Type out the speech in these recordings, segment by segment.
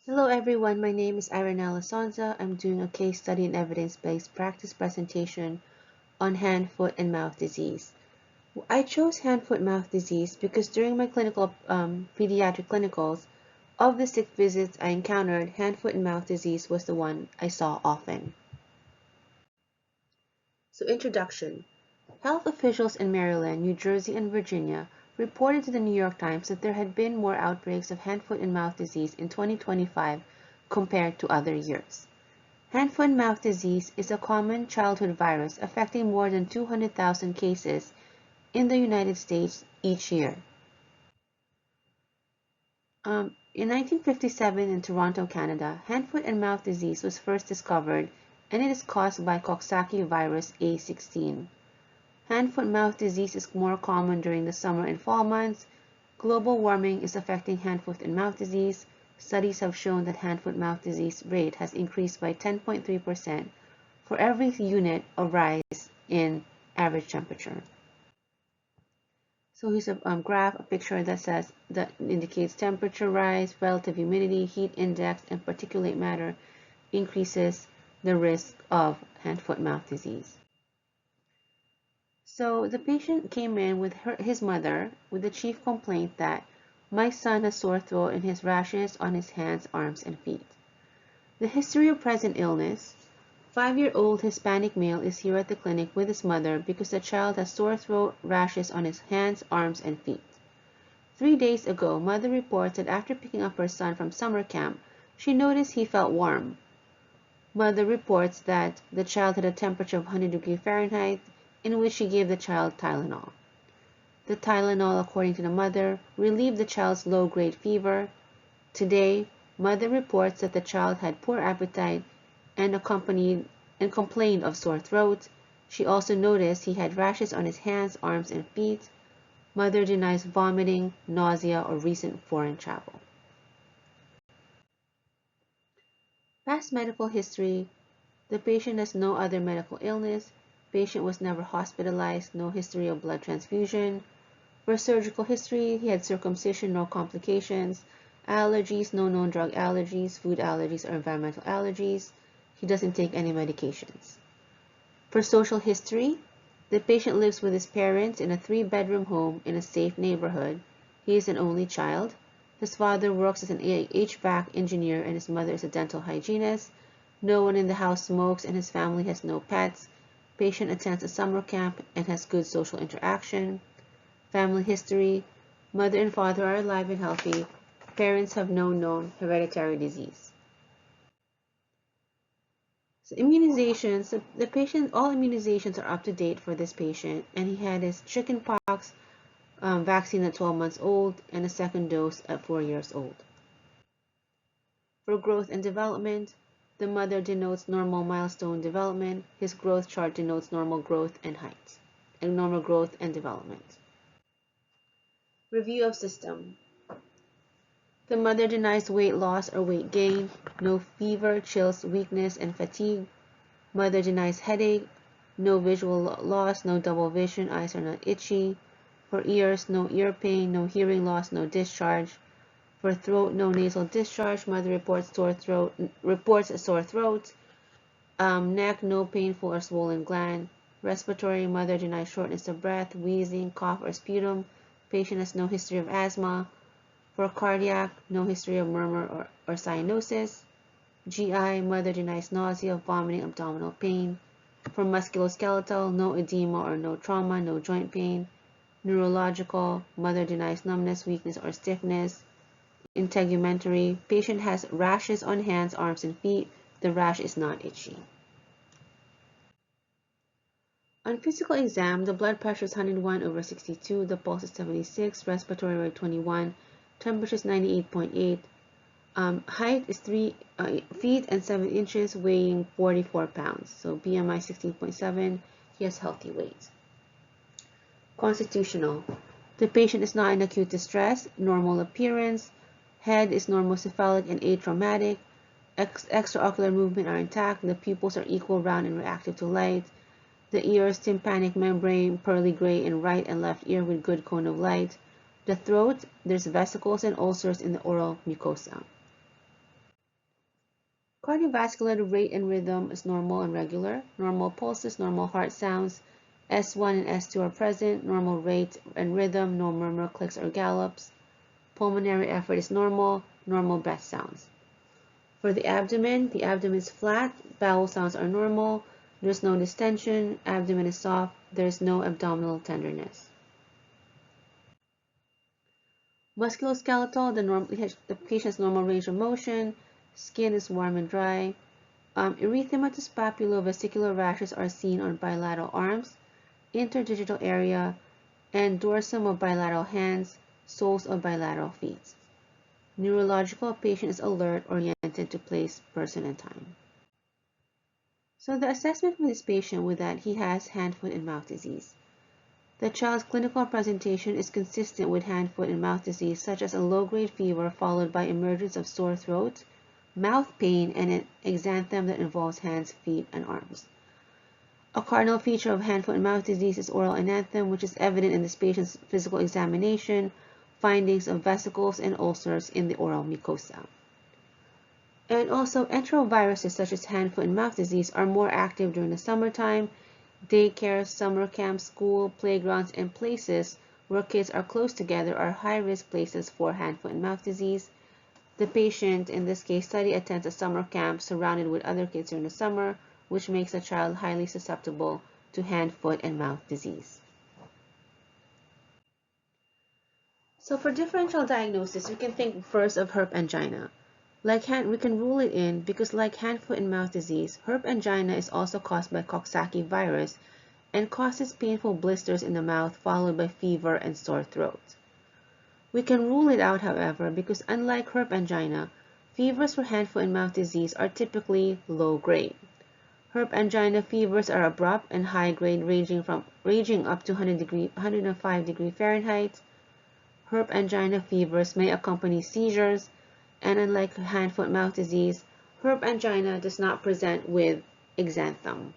Hello everyone, my name is Irenella Sonza. I'm doing a case study and evidence-based practice presentation on hand, foot, and mouth disease. I chose hand, foot, mouth disease because during my pediatric clinicals, of the 6 visits I encountered, hand, foot, and mouth disease was the one I saw often. So introduction. Health officials in Maryland, New Jersey, and Virginia reported to the New York Times that there had been more outbreaks of hand, foot, and mouth disease in 2025 compared to other years. Hand, foot, and mouth disease is a common childhood virus affecting more than 200,000 cases in the United States each year. In 1957 in Toronto, Canada, hand, foot, and mouth disease was first discovered, and it is caused by Coxsackie virus A16. Hand, foot, mouth disease is more common during the summer and fall months. Global warming is affecting hand, foot, and mouth disease. Studies have shown that hand, foot, mouth disease rate has increased by 10.3% for every unit of rise in average temperature. So here's a graph, a picture that indicates temperature rise, relative humidity, heat index, and particulate matter increases the risk of hand, foot, mouth disease. So the patient came in with his mother with the chief complaint that my son has sore throat and has rashes on his hands, arms, and feet. The history of present illness. 5-year-old Hispanic male is here at the clinic with his mother because the child has sore throat, rashes on his hands, arms, and feet. 3 days ago, mother reports that after picking up her son from summer camp, she noticed he felt warm. Mother reports that the child had a temperature of 100 degrees Fahrenheit, in which she gave the child Tylenol. The Tylenol, according to the mother, relieved the child's low-grade fever. Today, mother reports that the child had poor appetite and complained of sore throat. She also noticed he had rashes on his hands, arms, and feet. Mother denies vomiting, nausea, or recent foreign travel. Past medical history. The patient has no other medical illness. Patient was never hospitalized, no history of blood transfusion. For surgical history, he had circumcision, no complications. Allergies, no known drug allergies, food allergies, or environmental allergies. He doesn't take any medications. For social history, the patient lives with his parents in a 3-bedroom home in a safe neighborhood. He is an only child. His father works as an HVAC engineer and his mother is a dental hygienist. No one in the house smokes and his family has no pets. Patient attends a summer camp and has good social interaction. Family history. Mother and father are alive and healthy. Parents have no known hereditary disease. So immunizations, the patient, all immunizations are up to date for this patient, and he had his chickenpox vaccine at 12 months old and a second dose at 4 years old. For growth and development, the mother denotes normal milestone development. His growth chart denotes normal growth and height, and normal growth and development. Review of system. The mother denies weight loss or weight gain, no fever, chills, weakness, and fatigue. Mother denies headache, no visual loss, no double vision, eyes are not itchy. For ears, no ear pain, no hearing loss, no discharge. For throat, no nasal discharge. Mother reports a sore throat. Neck, no painful or swollen gland. Respiratory, mother denies shortness of breath, wheezing, cough, or sputum. Patient has no history of asthma. For cardiac, no history of murmur or cyanosis. GI, mother denies nausea, vomiting, abdominal pain. For musculoskeletal, no edema or no trauma, no joint pain. Neurological, mother denies numbness, weakness, or stiffness. Integumentary, patient has rashes on hands, arms, and feet. The rash is not itchy. On physical exam, the blood pressure is 101/62, the pulse is 76, respiratory rate 21, temperature is 98.8. Height is 3 feet and 7 inches, weighing 44 pounds. So BMI 16.7. He has healthy weight. Constitutional. The patient is not in acute distress. Normal appearance. Head is normocephalic and atraumatic. Extraocular movement are intact. The pupils are equal, round, and reactive to light. The ears, tympanic membrane, pearly gray in right and left ear with good cone of light. The throat, there's vesicles and ulcers in the oral mucosa. Cardiovascular rate and rhythm is normal and regular. Normal pulses, normal heart sounds. S1 and S2 are present. Normal rate and rhythm, no murmur, clicks, or gallops. Pulmonary effort is normal. Normal breath sounds. For the abdomen is flat. Bowel sounds are normal. There's no distension. Abdomen is soft. There's no abdominal tenderness. Musculoskeletal, the patient's normal range of motion. Skin is warm and dry. Erythematous papulovesicular rashes are seen on bilateral arms, interdigital area, and dorsum of bilateral hands, soles of bilateral feet. Neurological, patient is alert, oriented to place, person, and time. So the assessment for this patient was that he has hand, foot, and mouth disease. The child's clinical presentation is consistent with hand, foot, and mouth disease, such as a low-grade fever followed by emergence of sore throat, mouth pain, and an exanthem that involves hands, feet, and arms. A cardinal feature of hand, foot, and mouth disease is oral ananthem, which is evident in this patient's physical examination, findings of vesicles and ulcers in the oral mucosa. And also, enteroviruses such as hand, foot, and mouth disease are more active during the summertime. Daycare, summer camps, school, playgrounds, and places where kids are close together are high-risk places for hand, foot, and mouth disease. The patient, in this case study, attends a summer camp surrounded with other kids during the summer, which makes the child highly susceptible to hand, foot, and mouth disease. So for differential diagnosis, we can think first of herp angina. We can rule it in because like hand, foot, and mouth disease, herp angina is also caused by Coxsackie virus and causes painful blisters in the mouth followed by fever and sore throat. We can rule it out, however, because unlike herp angina, fevers for hand, foot, and mouth disease are typically low grade. Herp angina fevers are abrupt and high grade, ranging up to 105 degree Fahrenheit. Herp angina fevers may accompany seizures, and unlike hand, foot, mouth disease, herp angina does not present with exanthem.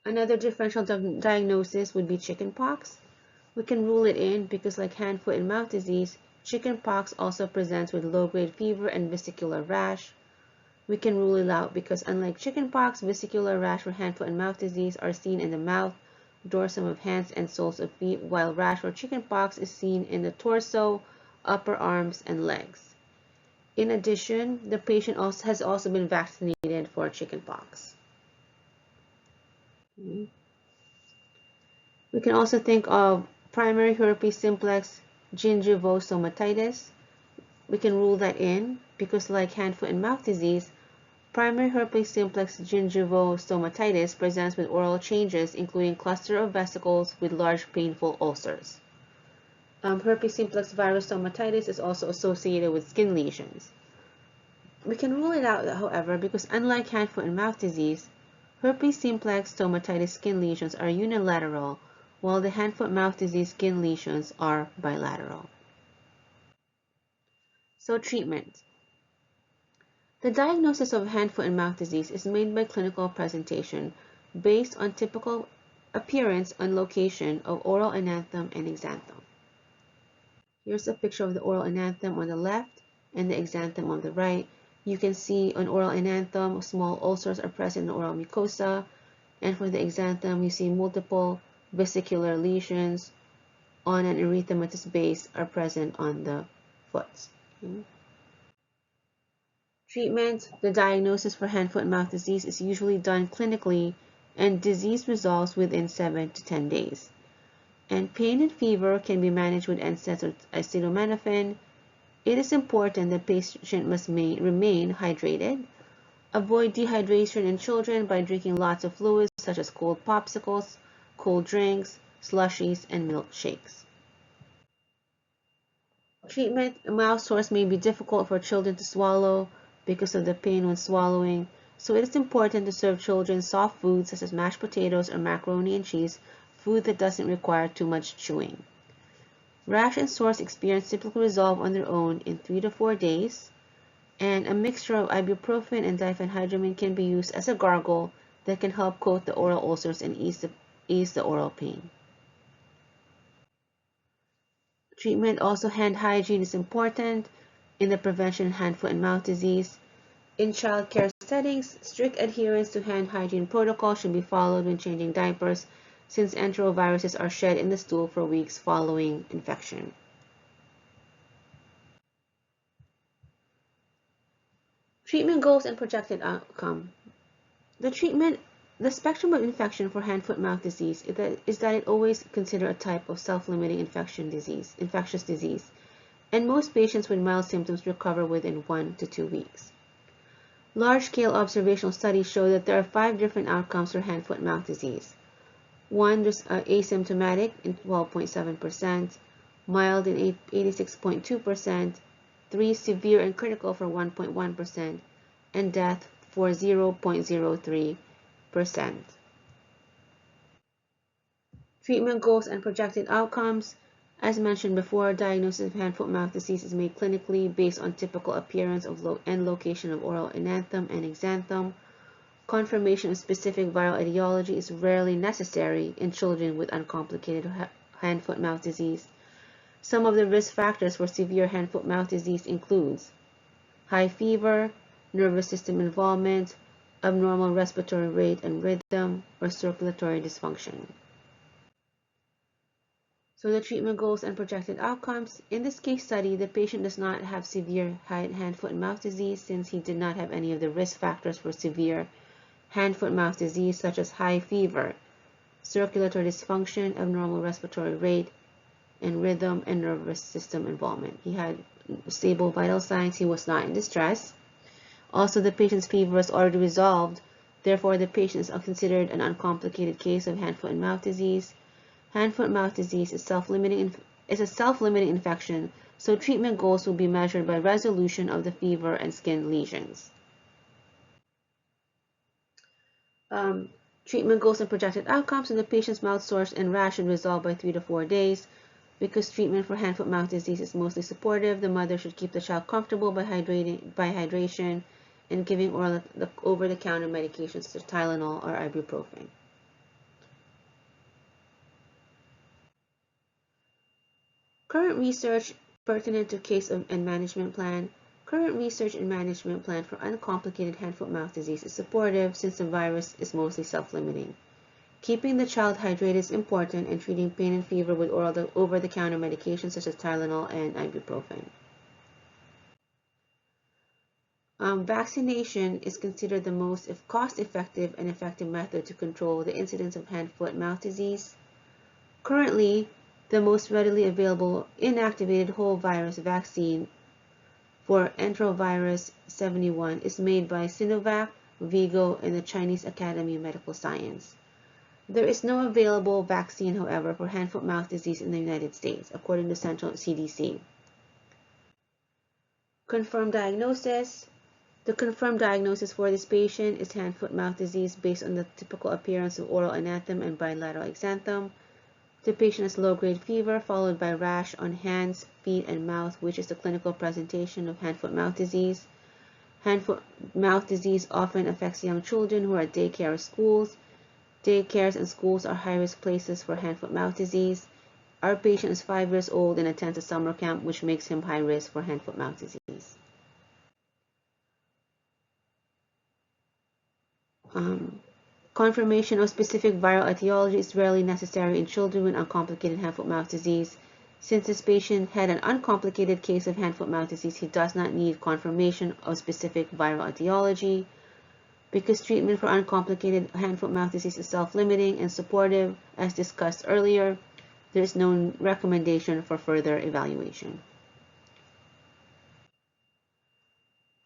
Another differential diagnosis would be chickenpox. We can rule it in because like hand, foot, and mouth disease, chickenpox also presents with low-grade fever and vesicular rash. We can rule it out because unlike chickenpox, vesicular rash for hand, foot, and mouth disease are seen in the mouth, dorsum of hands, and soles of feet, while rash for chickenpox is seen in the torso, upper arms, and legs. In addition, the patient has also been vaccinated for chickenpox. We can also think of primary herpes simplex gingivostomatitis. We can rule that in because like hand, foot, and mouth disease, primary herpes simplex gingivostomatitis presents with oral changes including cluster of vesicles with large painful ulcers. Herpes simplex virus stomatitis is also associated with skin lesions. We can rule it out, however, because unlike hand, foot, and mouth disease, herpes simplex stomatitis skin lesions are unilateral, while the hand, foot, mouth disease skin lesions are bilateral. So treatment. The diagnosis of hand, foot, and mouth disease is made by clinical presentation based on typical appearance and location of oral ananthem and exanthem. Here's a picture of the oral ananthem on the left and the exanthem on the right. You can see on oral ananthem, small ulcers are present in the oral mucosa, and for the exanthem, you see multiple vesicular lesions on an erythematous base are present on the foot. Treatment. The diagnosis for hand, foot, and mouth disease is usually done clinically, and disease resolves within 7 to 10 days. And pain and fever can be managed with NSAIDs or acetaminophen. It is important that patient must remain hydrated. Avoid dehydration in children by drinking lots of fluids such as cold popsicles, cold drinks, slushies, and milkshakes. Treatment. Mouth sores may be difficult for children to swallow because of the pain when swallowing, so it is important to serve children soft foods such as mashed potatoes or macaroni and cheese, food that doesn't require too much chewing. Rash and sores experienced typically resolve on their own in 3 to 4 days, and a mixture of ibuprofen and diphenhydramine can be used as a gargle that can help coat the oral ulcers and ease the oral pain. Treatment. Also, hand hygiene is important. in the prevention of hand, foot, and mouth disease. In child care settings, strict adherence to hand hygiene protocol should be followed when changing diapers, since enteroviruses are shed in the stool for weeks following infection. Treatment goals and projected outcome. The spectrum of infection for hand, foot, mouth disease is that it always considered a type of self-limiting infectious disease, and most patients with mild symptoms recover within 1 to 2 weeks. Large-scale observational studies show that there are 5 different outcomes for hand, foot, mouth disease. 1, asymptomatic in 12.7%, mild in 86.2%, 3, severe and critical for 1.1%, and death for 0.03%. Treatment goals and projected outcomes. As mentioned before, diagnosis of hand, foot, mouth disease is made clinically based on typical appearance and location of oral enanthem and exanthem. Confirmation of specific viral etiology is rarely necessary in children with uncomplicated hand, foot, mouth disease. Some of the risk factors for severe hand, foot, mouth disease includes high fever, nervous system involvement, abnormal respiratory rate and rhythm, or circulatory dysfunction. So the treatment goals and projected outcomes. In this case study, the patient does not have severe hand, foot, and mouth disease since he did not have any of the risk factors for severe hand, foot, mouth disease such as high fever, circulatory dysfunction, abnormal respiratory rate and rhythm, and nervous system involvement. He had stable vital signs. He was not in distress. Also, the patient's fever was already resolved. Therefore, the patient is considered an uncomplicated case of hand, foot, and mouth disease. Hand, foot, mouth disease is a self-limiting infection, so treatment goals will be measured by resolution of the fever and skin lesions. Treatment goals and projected outcomes. In the patient's mouth sores and rash should resolve by 3 to 4 days. Because treatment for hand, foot, mouth disease is mostly supportive, the mother should keep the child comfortable by hydration and giving oral over-the-counter medications such as Tylenol or ibuprofen. Current research pertinent to case and management plan. Current research and management plan for uncomplicated hand, foot, mouth disease is supportive since the virus is mostly self-limiting. Keeping the child hydrated is important, and treating pain and fever with oral over-the-counter medications such as Tylenol and ibuprofen. Vaccination is considered the most cost-effective and effective method to control the incidence of hand, foot, mouth disease. Currently, the most readily available inactivated whole virus vaccine for enterovirus 71 is made by Sinovac, Vigo, and the Chinese Academy of Medical Science. There is no available vaccine, however, for hand, foot, mouth disease in the United States, according to Central CDC. Confirmed diagnosis. The confirmed diagnosis for this patient is hand, foot, mouth disease based on the typical appearance of oral enanthem and bilateral exanthem. The patient has low-grade fever followed by rash on hands, feet, and mouth, which is the clinical presentation of hand, foot, mouth disease. Hand, foot, mouth disease often affects young children who are at daycare or schools. Daycares and schools are high-risk places for hand, foot, mouth disease. Our patient is 5 years old and attends a summer camp, which makes him high risk for hand, foot, mouth disease. Confirmation of specific viral etiology is rarely necessary in children with uncomplicated hand, foot, mouth disease. Since this patient had an uncomplicated case of hand, foot, mouth disease, he does not need confirmation of specific viral etiology. Because treatment for uncomplicated hand, foot, mouth disease is self-limiting and supportive, as discussed earlier, there is no recommendation for further evaluation.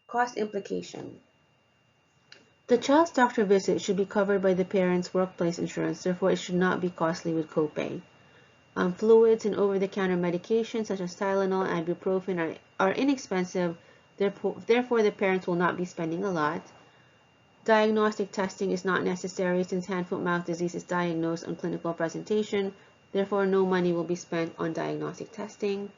Cost implication. The child's doctor visit should be covered by the parent's workplace insurance, therefore it should not be costly with copay. Fluids and over-the-counter medications such as Tylenol and ibuprofen are inexpensive, therefore the parents will not be spending a lot. Diagnostic testing is not necessary since hand, foot, mouth disease is diagnosed on clinical presentation, therefore no money will be spent on diagnostic testing.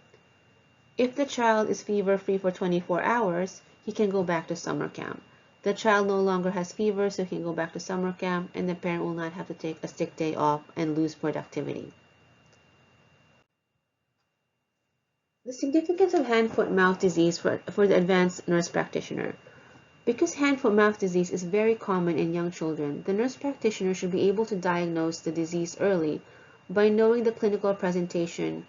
If the child is fever-free for 24 hours, he can go back to summer camp. The child no longer has fever, so he can go back to summer camp, and the parent will not have to take a sick day off and lose productivity. The significance of hand-foot-mouth disease for the advanced nurse practitioner. Because hand-foot-mouth disease is very common in young children, the nurse practitioner should be able to diagnose the disease early by knowing the clinical presentation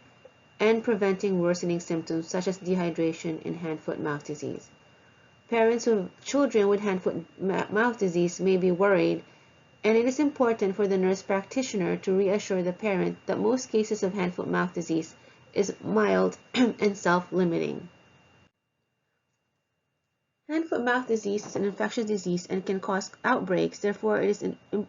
and preventing worsening symptoms such as dehydration in hand-foot-mouth disease. Parents of children with hand-foot-mouth disease may be worried, and it is important for the nurse practitioner to reassure the parent that most cases of hand-foot-mouth disease is mild and self-limiting. Hand-foot-mouth disease is an infectious disease and can cause outbreaks. Therefore, it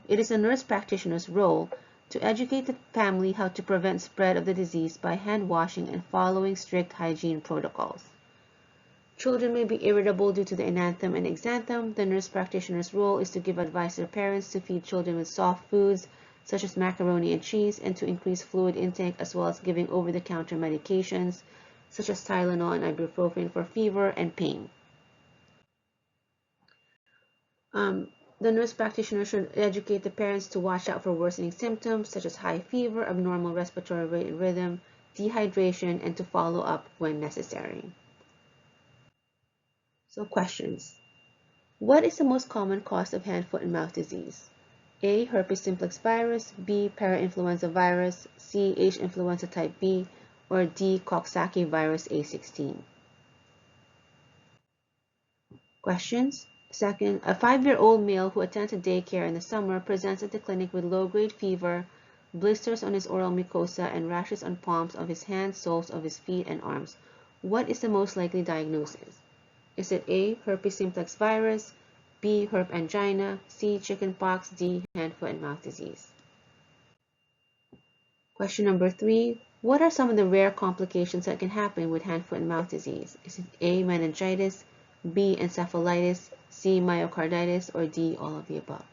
is a nurse practitioner's role to educate the family how to prevent spread of the disease by hand washing and following strict hygiene protocols. Children may be irritable due to the enanthem and exanthem. The nurse practitioner's role is to give advice to parents to feed children with soft foods such as macaroni and cheese and to increase fluid intake, as well as giving over-the-counter medications such as Tylenol and ibuprofen for fever and pain. The nurse practitioner should educate the parents to watch out for worsening symptoms such as high fever, abnormal respiratory rate and rhythm, dehydration, and to follow up when necessary. So questions. What is the most common cause of hand, foot, and mouth disease? A. Herpes simplex virus, B. Parainfluenza virus, C. H. influenza type B, or D. Coxsackie virus A16. Questions. Second, a 5-year-old male who attends a daycare in the summer presents at the clinic with low-grade fever, blisters on his oral mucosa, and rashes on palms of his hands, soles of his feet, and arms. What is the most likely diagnosis? Is it A. Herpes simplex virus, B. Herp angina, C. Chickenpox, D. Hand, foot, and mouth disease? Question number 3. What are some of the rare complications that can happen with hand, foot, and mouth disease? Is it A. Meningitis, B. Encephalitis, C. Myocarditis, or D. All of the above?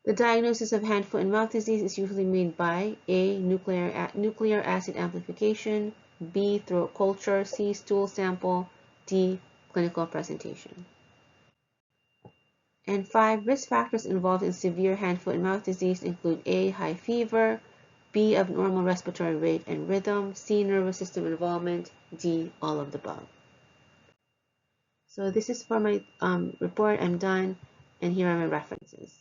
The diagnosis of hand, foot, and mouth disease is usually made by A. Nucleic acid amplification, B. Throat culture, C. Stool sample, D. Clinical presentation. And 5. Risk factors involved in severe hand, foot, and mouth disease include A. High fever, B. Abnormal respiratory rate and rhythm, C. Nervous system involvement, D. All of the above. So this is for my report. I'm done, and here are my references.